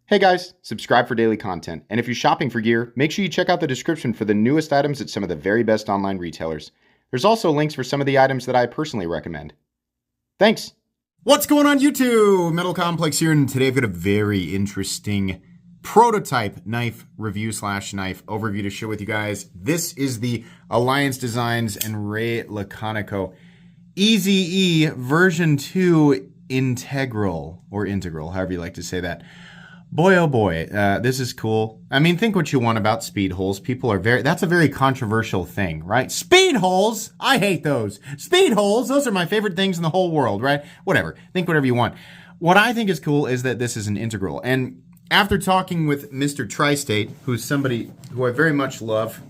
Hey guys, subscribe for daily content. And if you're shopping for gear, make sure you check out the description for the newest items at some of the very best online retailers. There's also links for some of the items that I personally recommend. Thanks! What's going on YouTube? Metal Complex here, and today I've got a very interesting prototype knife review / knife overview to share with you guys. This is the Alliance Designs and Ray Laconico EZE version 2 integral, however you like to say that. Boy, oh boy, this is cool. I mean, think what you want about speed holes. People are that's a very controversial thing, right? Speed holes! I hate those. Speed holes, those are my favorite things in the whole world, right? Whatever. Think whatever you want. What I think is cool is that this is an integral. And after talking with Mr. Tri-State, who's somebody who I very much love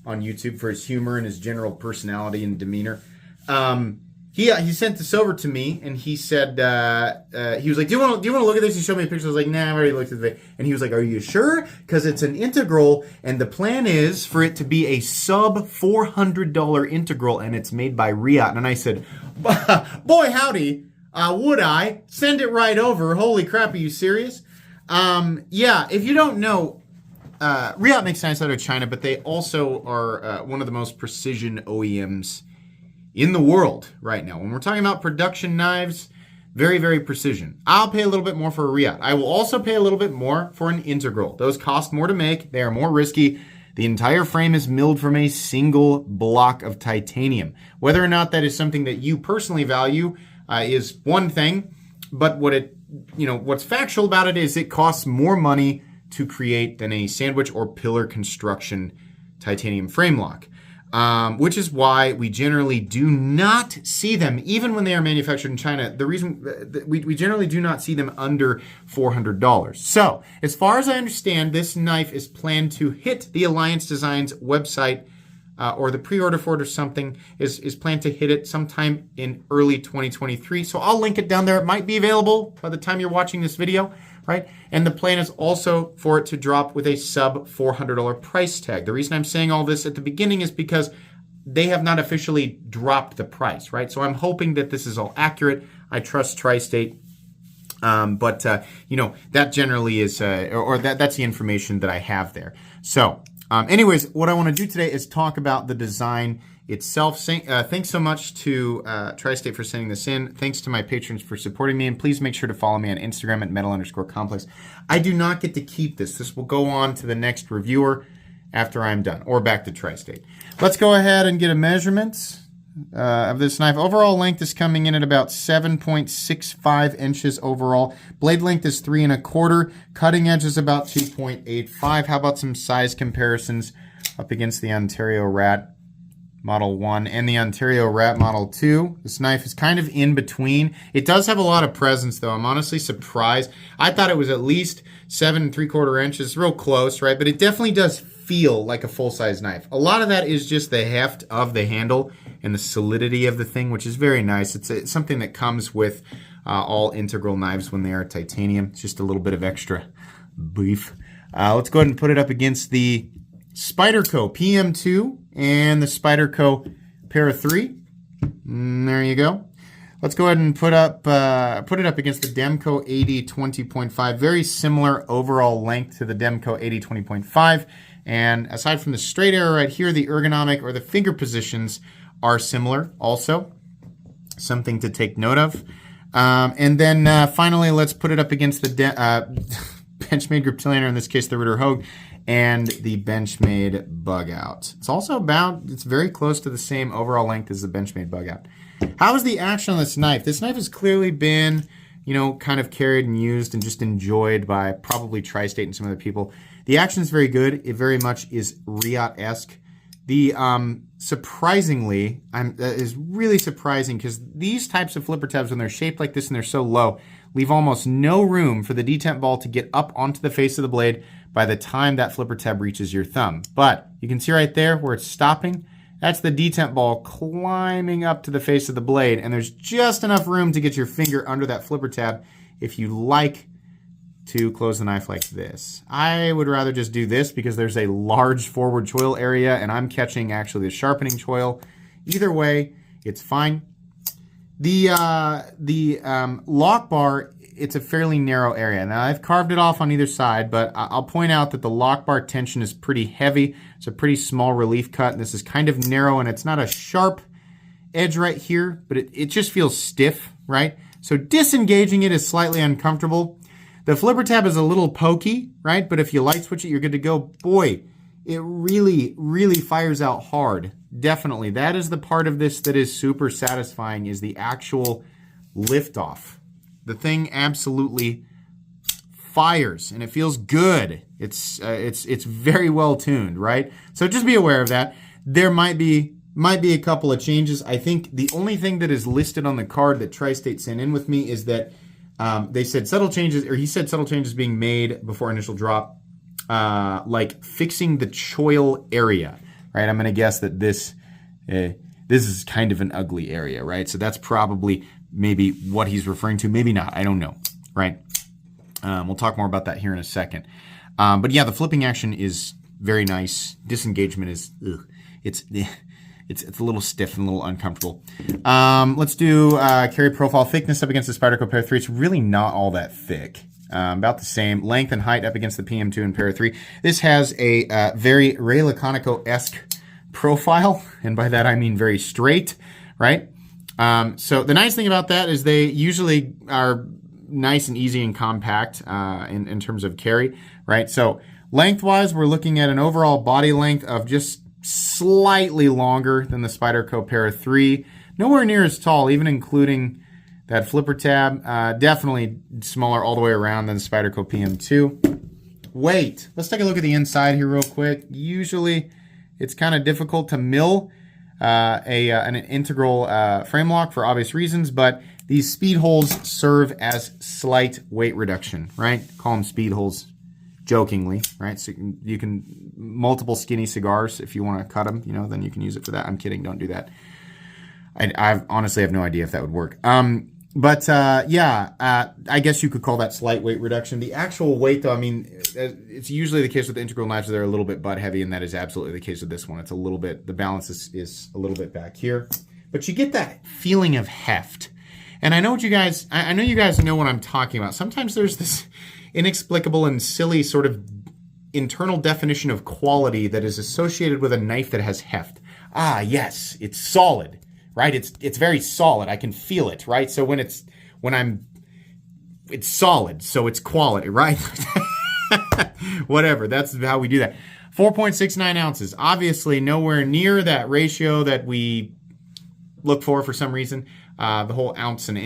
on YouTube for his humor and his general personality and demeanor, he sent this over to me, and he said, he was like, do you want to look at this? He showed me a picture. I was like, nah, I've already looked at it. And he was like, are you sure? Because it's an integral, and the plan is for it to be a sub $400 integral, and it's made by Riot. And I said, boy, howdy, would I? Send it right over. Holy crap, are you serious? Yeah, if you don't know, Riot makes knives out of China, but they also are one of the most precision OEMs in the world right now. When we're talking about production knives, very, very precision. I'll pay a little bit more for a Riot. I will also pay a little bit more for an integral. Those cost more to make. They are more risky. The entire frame is milled from a single block of titanium. Whether or not that is something that you personally value is one thing, but what's factual about it is it costs more money to create than a sandwich or pillar construction titanium frame lock. Which is why we generally do not see them, even when they are manufactured in China. The reason we generally do not see them under $400. So, as far as I understand, this knife is planned to hit the Alliance Designs website, or the pre-order for it or something is planned to hit it sometime in early 2023. So I'll link it down there. It might be available by the time you're watching this video, right? And the plan is also for it to drop with a sub $400 price tag. The reason I'm saying all this at the beginning is because they have not officially dropped the price, right? So I'm hoping that this is all accurate. I trust Tri-State. But that generally is, that's the information that I have there. So, anyways, what I want to do today is talk about the design itself. Thanks so much to Tri-State for sending this in. Thanks to my patrons for supporting me. And please make sure to follow me on Instagram at metal_complex. I do not get to keep this. This will go on to the next reviewer after I'm done, or back to Tri-State. Let's go ahead and get a measurement of this knife. Overall length is coming in at about 7.65 inches overall. Blade length is 3 1/4. Cutting edge is about 2.85. How about some size comparisons up against the Ontario Rat Model 1 and the Ontario Rat Model 2. This knife is kind of in between. It does have a lot of presence, though. I'm honestly surprised. I thought it was at least 7 3/4 inches. Real close, right? But it definitely does feel like a full-size knife. A lot of that is just the heft of the handle and the solidity of the thing, which is very nice. It's something that comes with all integral knives when they are titanium. It's just a little bit of extra beef. Let's go ahead and put it up against the Spyderco PM2 and the Spyderco Para 3. There you go. Let's go ahead and put it up against the Demco 80 20.5. Very similar overall length to the Demco 80 20.5. And aside from the straight arrow right here, the ergonomic or the finger positions are similar also. Something to take note of. And then finally, let's put it up against the Benchmade Griptilianer, in this case the Ritter Hogue, and the Benchmade Bug Out. It's very close to the same overall length as the Benchmade Bug Out. How is the action on this knife? This knife has clearly been, kind of carried and used and just enjoyed by probably Tri-State and some other people. The action is very good. It very much is Riot-esque. The surprisingly, that is really surprising, because these types of flipper tabs, when they're shaped like this and they're so low, leave almost no room for the detent ball to get up onto the face of the blade by the time that flipper tab reaches your thumb. But you can see right there where it's stopping. That's the detent ball climbing up to the face of the blade, and there's just enough room to get your finger under that flipper tab if you like to close the knife like this. I would rather just do this because there's a large forward choil area, and I'm catching actually the sharpening choil. Either way, it's fine. The lock bar it's a fairly narrow area. Now, I've carved it off on either side, but I'll point out that the lock bar tension is pretty heavy. It's a pretty small relief cut, and this is kind of narrow, and it's not a sharp edge right here, but it just feels stiff, right? So disengaging it is slightly uncomfortable. The flipper tab is a little pokey, right? But if you light switch it, you're good to go. Boy, it really, really fires out hard. Definitely. That is the part of this that is super satisfying, is the actual liftoff. The thing absolutely fires, and it feels good. It's very well tuned, right? So just be aware of that. There might be a couple of changes. I think the only thing that is listed on the card that Tri-State sent in with me is that they said subtle changes, or he said subtle changes being made before initial drop, like fixing the choil area, right? I'm going to guess that this is kind of an ugly area, right? So that's probably maybe what he's referring to. Maybe not. I don't know, right? We'll talk more about that here in a second. But yeah, the flipping action is very nice. Disengagement is, it's a little stiff and a little uncomfortable. Let's do carry profile thickness up against the Spyderco Pair 3. It's really not all that thick. About the same. Length and height up against the PM2 and Pair 3. This has a very Ray Laconico-esque profile, and by that I mean very straight, right? So the nice thing about that is they usually are nice and easy and compact in terms of carry, right? So lengthwise, we're looking at an overall body length of just slightly longer than the Spyderco Pair 3. Nowhere near as tall, even including that flipper tab. Definitely smaller all the way around than the Spyderco PM2. Weight. Let's take a look at the inside here real quick. Usually it's kind of difficult to mill an integral frame lock for obvious reasons, but these speed holes serve as slight weight reduction, right? Call them speed holes jokingly, right? So you can multiple skinny cigars, if you want to cut them, then you can use it for that. I'm kidding. Don't do that. I honestly have no idea if that would work. I guess you could call that slight weight reduction. The actual weight, though, I mean, it's usually the case with integral knives that are a little bit butt heavy, and that is absolutely the case with this one. It's a little bit, the balance is a little bit back here, but you get that feeling of heft. And I know you guys know what I'm talking about. Sometimes there's this inexplicable and silly sort of internal definition of quality that is associated with a knife that has heft. Ah, yes, it's solid, right? It's very solid. I can feel it, right? So it's solid, so it's quality, right? Whatever, that's how we do that. 4.69 ounces, obviously nowhere near that ratio that we look for some reason. The whole ounce, an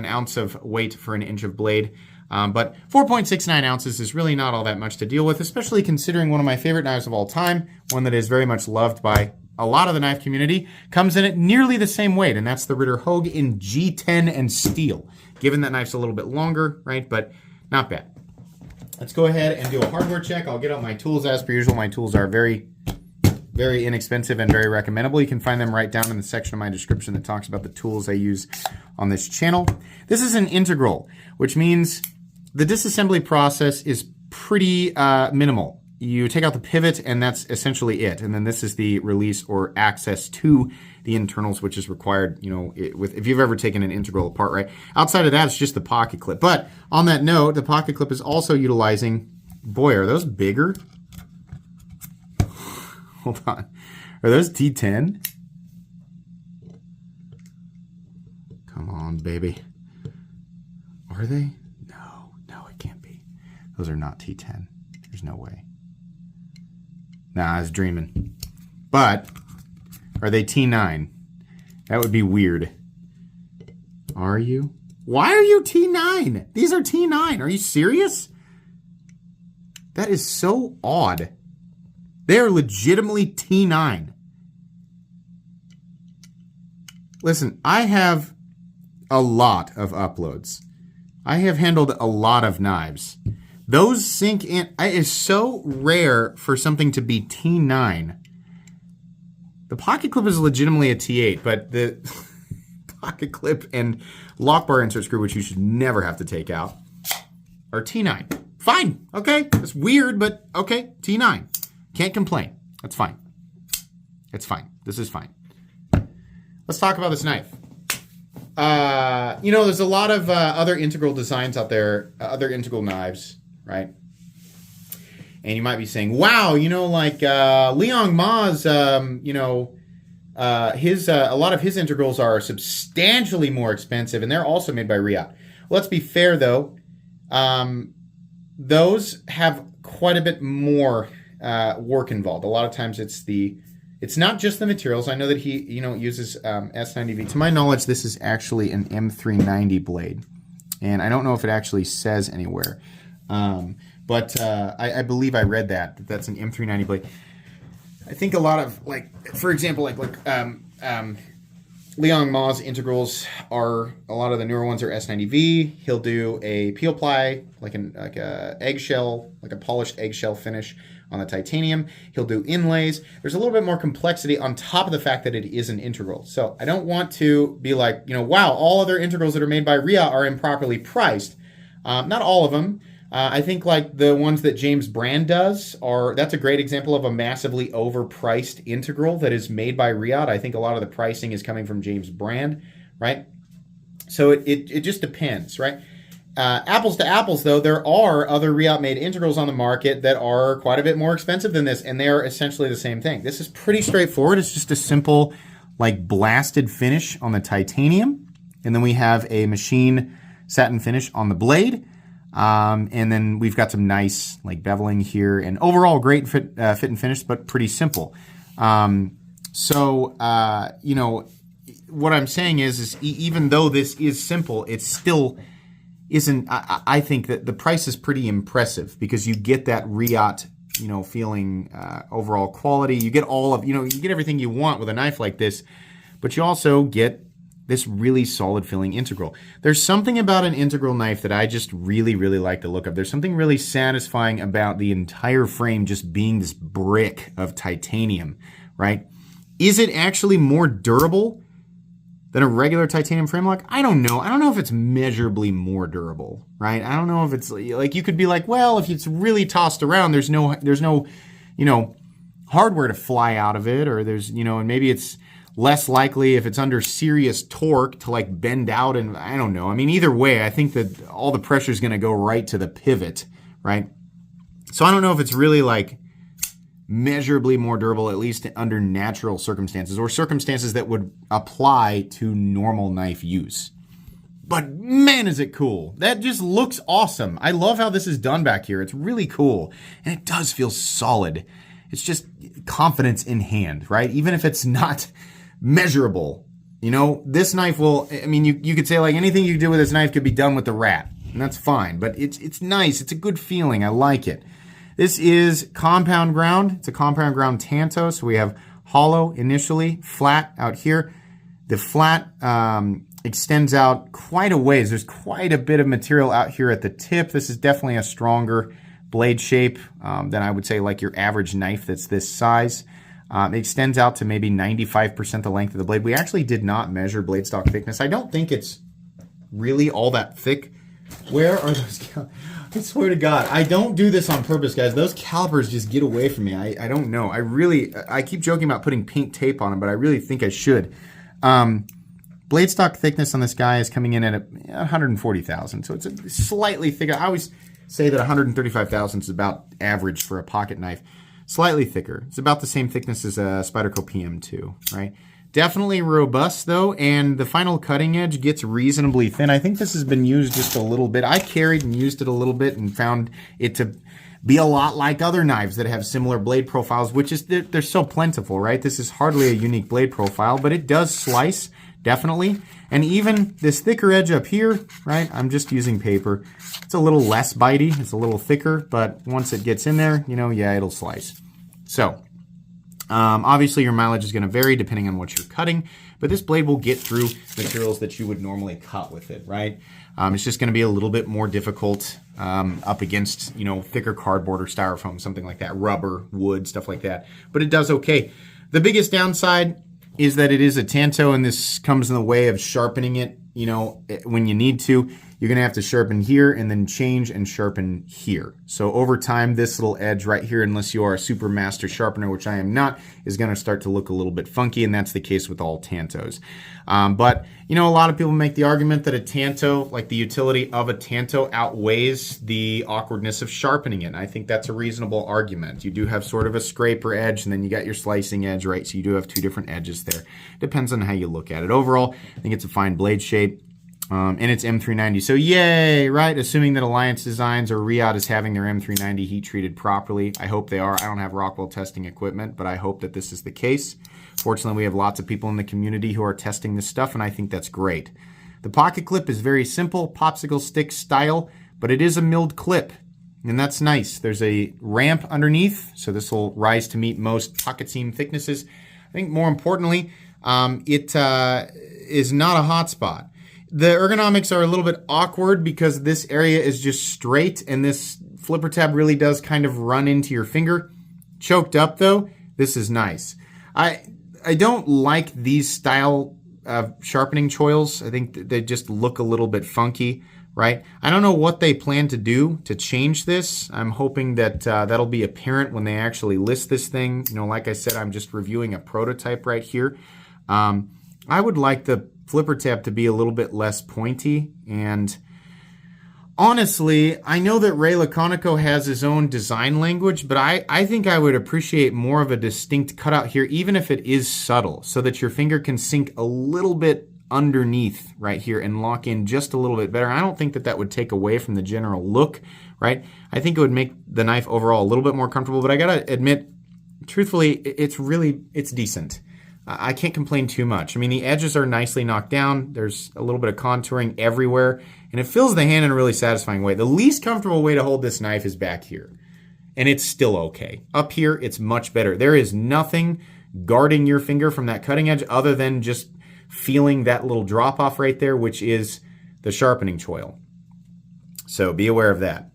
ounce of weight for an inch of blade. But 4.69 ounces is really not all that much to deal with, especially considering one of my favorite knives of all time, one that is very much loved by a lot of the knife community, comes in at nearly the same weight, and that's the Ritter Hogue in G10 and steel. Given that knife's a little bit longer, right, but not bad. Let's go ahead and do a hardware check. I'll get out my tools as per usual. My tools are very, very inexpensive and very recommendable. You can find them right down in the section of my description that talks about the tools I use on this channel. This is an integral, which means the disassembly process is pretty minimal. You take out the pivot, and that's essentially it. And then this is the release or access to the internals, which is required, if you've ever taken an integral apart, right? Outside of that, it's just the pocket clip. But on that note, the pocket clip is also utilizing, boy, are those bigger? Hold on. Are those T10? Come on, baby. Are they? No, it can't be. Those are not T10. There's no way. Nah, I was dreaming. But are they T9? That would be weird. Are you? Why are you T9? These are T9. Are you serious? That is so odd. They are legitimately T9. Listen, I have a lot of uploads. I have handled a lot of knives. Those sink in. It is so rare for something to be T9. The pocket clip is legitimately a T8, but the pocket clip and lock bar insert screw, which you should never have to take out, are T9. Fine. Okay. It's weird, but okay. T9. Can't complain. That's fine. It's fine. This is fine. Let's talk about this knife. there's a lot of other integral designs out there, other integral knives, right? And you might be saying, wow, like Liang Ma's, his a lot of his integrals are substantially more expensive, and they're also made by Riyadh. Well, let's be fair, though. Those have quite a bit more work involved. A lot of times it's not just the materials. I know that he, uses S90V. To my knowledge, this is actually an M390 blade. And I don't know if it actually says anywhere. But I believe I read that's an M390 blade. I think a lot of, for example, Liang Ma's integrals are, a lot of the newer ones are S90V. He'll do a peel ply, like a eggshell, like a polished eggshell finish on the titanium. He'll do inlays. There's a little bit more complexity on top of the fact that it is an integral. So I don't want to be like, wow, all other integrals that are made by Riyadh are improperly priced. Not all of them. I think like the ones that James Brand does that's a great example of a massively overpriced integral that is made by Riyadh. I think a lot of the pricing is coming from James Brand, right? So it just depends, right? Apples to apples, though, there are other Riyadh-made integrals on the market that are quite a bit more expensive than this, and they are essentially the same thing. This is pretty straightforward. It's just a simple, blasted finish on the titanium, and then we have a machine satin finish on the blade. And then we've got some nice beveling here, and overall great fit and finish, but pretty simple. What I'm saying is even though this is simple, it still isn't. I think that the price is pretty impressive because you get that Riyadh, feeling, overall quality. You get all of, you get everything you want with a knife like this, but you also get this really solid filling integral. There's something about an integral knife that I just really, really like the look of. There's something really satisfying about the entire frame just being this brick of titanium, right? Is it actually more durable than a regular titanium frame lock? I don't know. I don't know if it's measurably more durable, right? I don't know if it's you could be like, well, if it's really tossed around, there's no, hardware to fly out of it, or there's, and maybe it's less likely if it's under serious torque to bend out, and I don't know. I mean, either way, I think that all the pressure is going to go right to the pivot, right? So I don't know if it's really measurably more durable, at least under natural circumstances or circumstances that would apply to normal knife use. But man, is it cool. That just looks awesome. I love how this is done back here. It's really cool. And it does feel solid. It's just confidence in hand, right? Even if it's not measurable, this knife will, you could say anything you do with this knife could be done with the rat, and that's fine, but it's nice. It's a good feeling. I like it. This is compound ground. It's a compound ground tanto, so we have hollow initially, flat out here. The flat extends out quite a ways. There's quite a bit of material out here at the tip. This is definitely a stronger blade shape than I would say your average knife that's this size. It extends out to maybe 95% the length of the blade. We actually did not measure blade stock thickness. I don't think it's really all that thick. Where are those? I swear to God, I don't do this on purpose, guys. Those calipers just get away from me. I don't know. I keep joking about putting pink tape on them, but I really think I should. Blade stock thickness on this guy is coming in at 140,000, so it's a slightly thicker. I always say that 135,000 is about average for a pocket knife. Slightly thicker. It's about the same thickness as a Spyderco PM2, right? Definitely robust, though, and the final cutting edge gets reasonably thin. I think this has been used just a little bit. I carried and used it a little bit and found it to be a lot like other knives that have similar blade profiles, which is they're so plentiful, right? This is hardly a unique blade profile, but it does slice, definitely. And even this thicker edge up here, right? I'm just using paper. It's a little less bitey. It's a little thicker, but once it gets in there, yeah, it'll slice. So, obviously your mileage is going to vary depending on what you're cutting, but this blade will get through materials that you would normally cut with it, right? It's just going to be a little bit more difficult up against, thicker cardboard or styrofoam, something like that, rubber, wood, stuff like that. But it does okay. The biggest downside is that it is a tanto, and this comes in the way of sharpening it, when you need to. you're going to have to sharpen here and then change and sharpen here. So over time, this little edge right here, unless you are a super master sharpener, which I am not, is going to start to look a little bit funky, and that's the case with all Tantos. But, you know, a lot of people make the argument that a Tanto, like the utility of a Tanto, outweighs the awkwardness of sharpening it. And I think that's a reasonable argument. You do have sort of a scraper edge, and then you got your slicing edge, right? So you do have two different edges there. Depends on how you look at it. Overall, I think it's a fine blade shape. And it's M390. So yay, right? Assuming that Alliance Designs or Riyadh is having their M390 heat treated properly. I hope they are. I don't have Rockwell testing equipment, but I hope that this is the case. Fortunately, we have lots of people in the community who are testing this stuff, and I think that's great. The pocket clip is very simple, popsicle stick style, but it is a milled clip, and that's nice. There's a ramp underneath, so this will rise to meet most pocket seam thicknesses. I think more importantly, it is not a hot spot. The ergonomics are a little bit awkward because this area is just straight, and this flipper tab really does kind of run into your finger. Choked up though, this is nice. I don't like these style of sharpening choils. I think they just look a little bit funky, right? I don't know what they plan to do to change this. I'm hoping that that'll be apparent when they actually list this thing. You know, like I said, I'm just reviewing a prototype right here. I would like the flipper tab to be a little bit less pointy, and honestly, I know that Ray Laconico has his own design language, but I think I would appreciate more of a distinct cutout here, even if it is subtle, so that your finger can sink a little bit underneath right here and lock in just a little bit better. I don't think that that would take away from the general look, right? I think it would make the knife overall a little bit more comfortable, but I gotta admit, truthfully, it's decent. I can't complain too much. I mean, the edges are nicely knocked down. There's a little bit of contouring everywhere, and it fills the hand in a really satisfying way. The least comfortable way to hold this knife is back here, and it's still okay. Up here, it's much better. There is nothing guarding your finger from that cutting edge other than just feeling that little drop off right there, which is the sharpening choil. So be aware of that.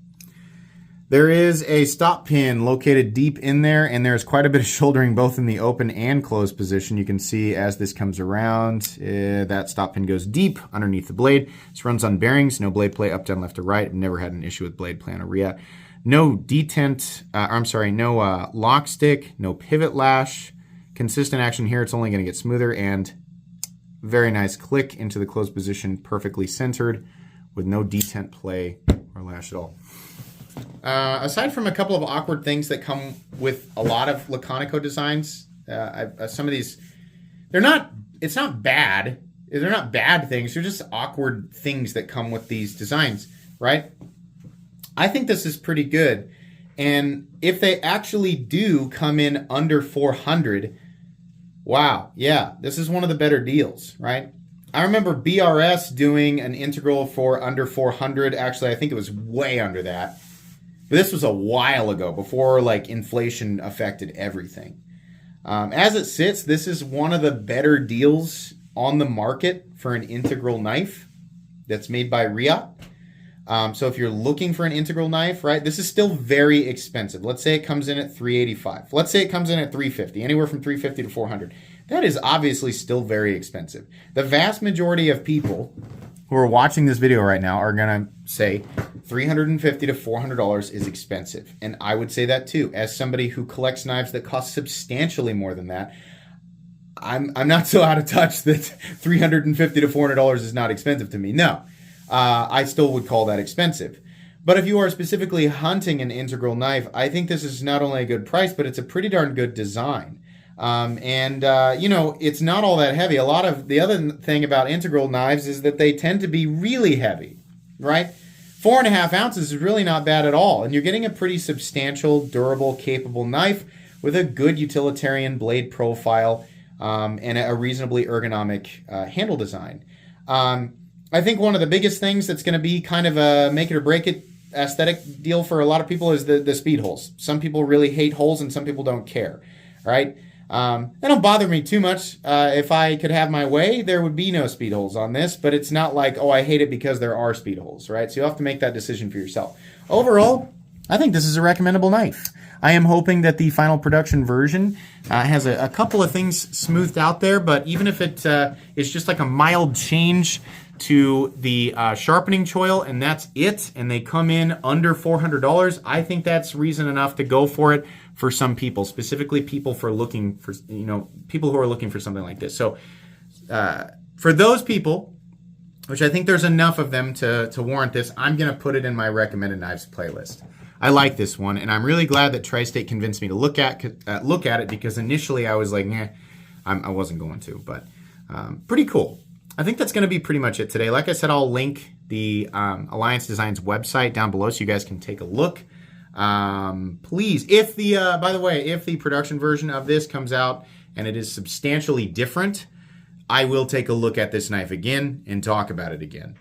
There is a stop pin located deep in there, and there's quite a bit of shouldering both in the open and closed position. You can see as this comes around, that stop pin goes deep underneath the blade. This runs on bearings, no blade play up, down, left, or right. I've never had an issue with blade play on a Riyadh. No detent, no lock stick, no pivot lash. Consistent action here, it's only gonna get smoother, and very nice click into the closed position, perfectly centered with no detent play or lash at all. Aside from a couple of awkward things that come with a lot of Laconico designs, some of these, it's not bad. They're not bad things. They're just awkward things that come with these designs, right? I think this is pretty good. And if they actually do come in under 400, wow, yeah, this is one of the better deals, right? I remember BRS doing an integral for under 400. Actually, I think it was way under that. But this was a while ago, before like inflation affected everything. As it sits, this is one of the better deals on the market for an integral knife that's made by Riyadh. So if you're looking for an integral knife, right, this is still very expensive. Let's say it comes in at $385. Let's say it comes in at $350, anywhere from $350 to $400. That is obviously still very expensive. The vast majority of people who are watching this video right now are going to say $350 to $400 is expensive. And I would say that too. As somebody who collects knives that cost substantially more than that, I'm not so out of touch that $350 to $400 is not expensive to me. No, I still would call that expensive. But if you are specifically hunting an integral knife, I think this is not only a good price, but it's a pretty darn good design. You know, it's not all that heavy. A lot of the other thing about integral knives is that they tend to be really heavy, right? 4.5 ounces is really not bad at all. And you're getting a pretty substantial, durable, capable knife with a good utilitarian blade profile, and a reasonably ergonomic handle design. I think one of the biggest things that's going to be kind of a make it or break it aesthetic deal for a lot of people is the speed holes. Some people really hate holes and some people don't care, right? They don't bother me too much. If I could have my way, there would be no speed holes on this, but it's not like, oh, I hate it because there are speed holes, right? So you'll have to make that decision for yourself. Overall, I think this is a recommendable knife. I am hoping that the final production version has a couple of things smoothed out there, but even if it is just like a mild change, to the sharpening choil, and that's it. And they come in under $400. I think that's reason enough to go for it for some people, specifically people for looking for, people who are looking for something like this. So for those people, which I think there's enough of them to warrant this, I'm going to put it in my recommended knives playlist. I like this one, and I'm really glad that Tri-State convinced me to look at it, because initially I was like, I wasn't going to, but pretty cool. I think that's going to be pretty much it today. Like I said, I'll link the Alliance Designs website down below so you guys can take a look. Please, if the production version of this comes out and it is substantially different, I will take a look at this knife again and talk about it again.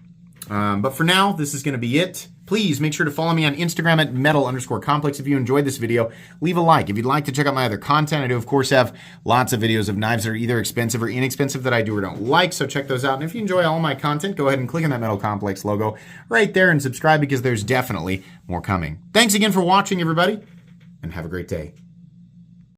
But for now, this is going to be it. Please make sure to follow me on Instagram at metal_complex. If you enjoyed this video, leave a like. If you'd like to check out my other content, I do, of course, have lots of videos of knives that are either expensive or inexpensive that I do or don't like, so check those out. And if you enjoy all my content, go ahead and click on that Metal Complex logo right there and subscribe, because there's definitely more coming. Thanks again for watching, everybody, and have a great day.